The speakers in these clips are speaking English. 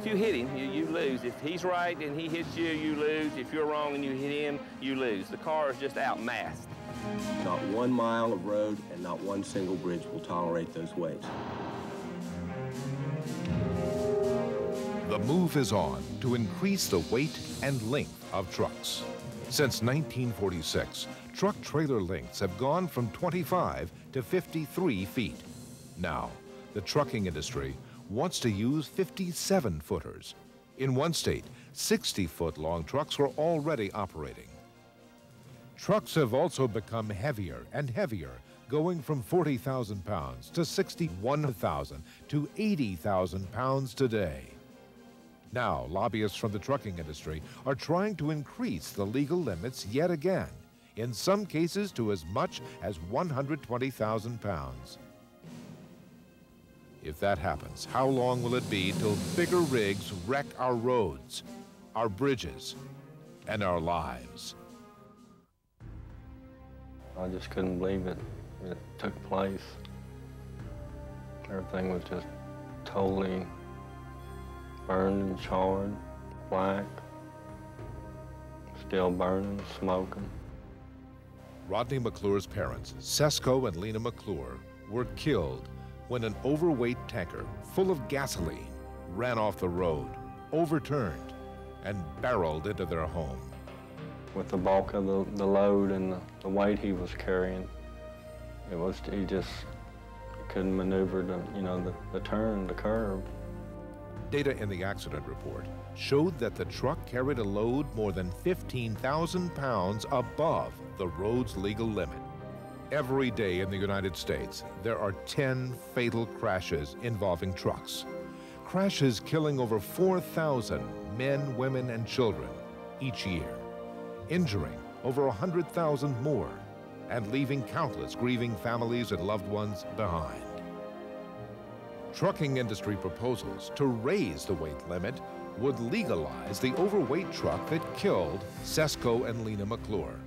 if you hit him, you lose. If he's right and he hits you, you lose. If you're wrong and you hit him, you lose. The car is just outmassed. Not 1 mile of road and not one single bridge will tolerate those weights. The move is on to increase the weight and length of trucks. Since 1946, truck trailer lengths have gone from 25 to 53 feet. Now, the trucking industry wants to use 57-footers. In one state, 60-foot-long trucks are already operating. Trucks have also become heavier and heavier, going from 40,000 pounds to 61,000 to 80,000 pounds today. Now, lobbyists from the trucking industry are trying to increase the legal limits yet again, in some cases to as much as 120,000 pounds. If that happens, how long will it be till bigger rigs wreck our roads, our bridges, and our lives? I just couldn't believe it. It took place. Everything was just totally burned and charred, black, still burning, smoking. Rodney McClure's parents, Sesko and Lena McClure, were killed when an overweight tanker full of gasoline ran off the road, overturned, and barreled into their home. With the bulk of the load and the weight he was carrying, he just couldn't maneuver the turn, the curve. Data in the accident report showed that the truck carried a load more than 15,000 pounds above the road's legal limit. Every day in the United States, there are 10 fatal crashes involving trucks. Crashes killing over 4,000 men, women, and children each year, injuring over 100,000 more, and leaving countless grieving families and loved ones behind. Trucking industry proposals to raise the weight limit would legalize the overweight truck that killed Sesko and Lena McClure,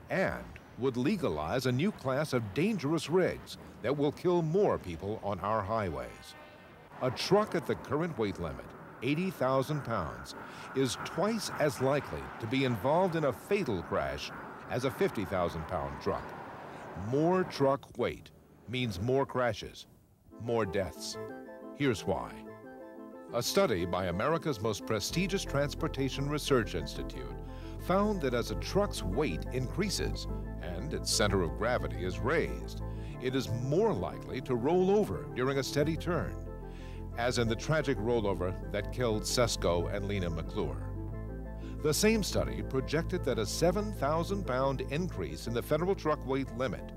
and would legalize a new class of dangerous rigs that will kill more people on our highways. A truck at the current weight limit, 80,000 pounds, is twice as likely to be involved in a fatal crash as a 50,000-pound truck. More truck weight means more crashes, more deaths. Here's why. A study by America's most prestigious transportation research institute found that as a truck's weight increases and its center of gravity is raised, it is more likely to roll over during a steady turn, as in the tragic rollover that killed Sesko and Lena McClure. The same study projected that a 7,000-pound increase in the federal truck weight limit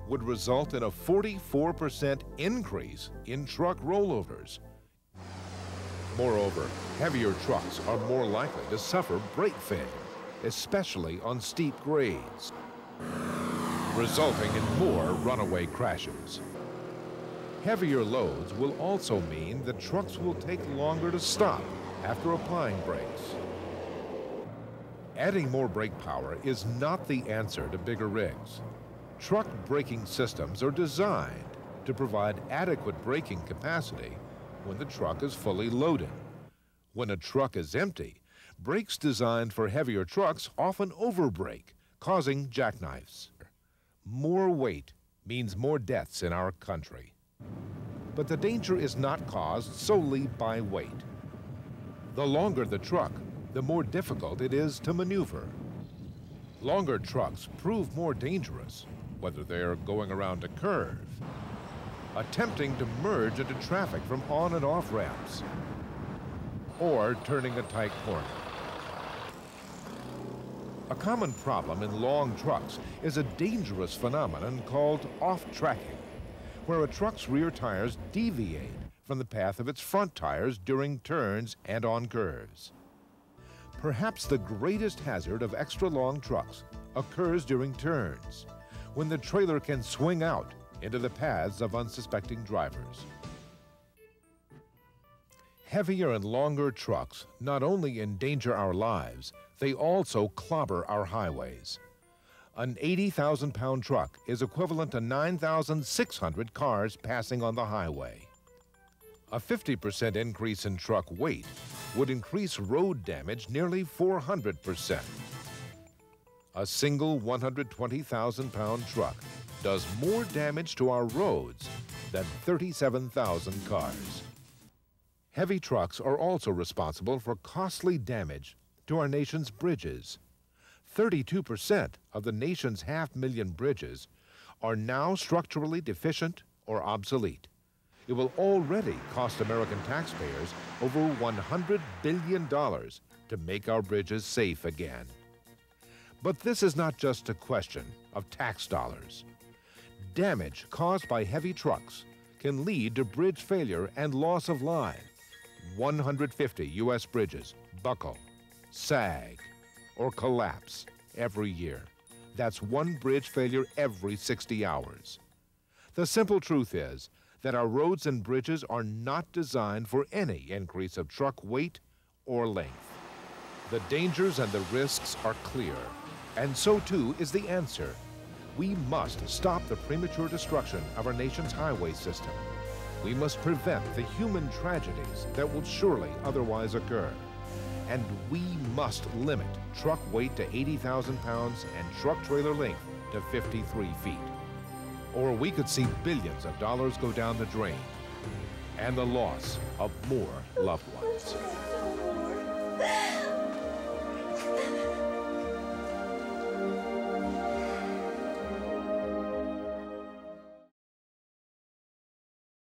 would result in a 44% increase in truck rollovers. Moreover, heavier trucks are more likely to suffer brake failure, especially on steep grades, resulting in more runaway crashes. Heavier loads will also mean that trucks will take longer to stop after applying brakes. Adding more brake power is not the answer to bigger rigs. Truck braking systems are designed to provide adequate braking capacity when the truck is fully loaded. When a truck is empty, brakes designed for heavier trucks often overbrake, causing jackknifes. More weight means more deaths in our country. But the danger is not caused solely by weight. The longer the truck, the more difficult it is to maneuver. Longer trucks prove more dangerous, whether they're going around a curve, attempting to merge into traffic from on and off ramps, or turning a tight corner. A common problem in long trucks is a dangerous phenomenon called off-tracking, where a truck's rear tires deviate from the path of its front tires during turns and on curves. Perhaps the greatest hazard of extra-long trucks occurs during turns, when the trailer can swing out into the paths of unsuspecting drivers. Heavier and longer trucks not only endanger our lives, they also clobber our highways. An 80,000-pound truck is equivalent to 9,600 cars passing on the highway. A 50% increase in truck weight would increase road damage nearly 400%. A single 120,000-pound truck does more damage to our roads than 37,000 cars. Heavy trucks are also responsible for costly damage to our nation's bridges. 32% of the nation's 500,000 bridges are now structurally deficient or obsolete. It will already cost American taxpayers over $100 billion to make our bridges safe again. But this is not just a question of tax dollars. Damage caused by heavy trucks can lead to bridge failure and loss of line. 150 U.S. bridges buckle, sag, or collapse every year. That's one bridge failure every 60 hours. The simple truth is that our roads and bridges are not designed for any increase of truck weight or length. The dangers and the risks are clear, and so too is the answer. We must stop the premature destruction of our nation's highway system. We must prevent the human tragedies that will surely otherwise occur. And we must limit truck weight to 80,000 pounds and truck trailer length to 53 feet. Or we could see billions of dollars go down the drain and the loss of more loved ones.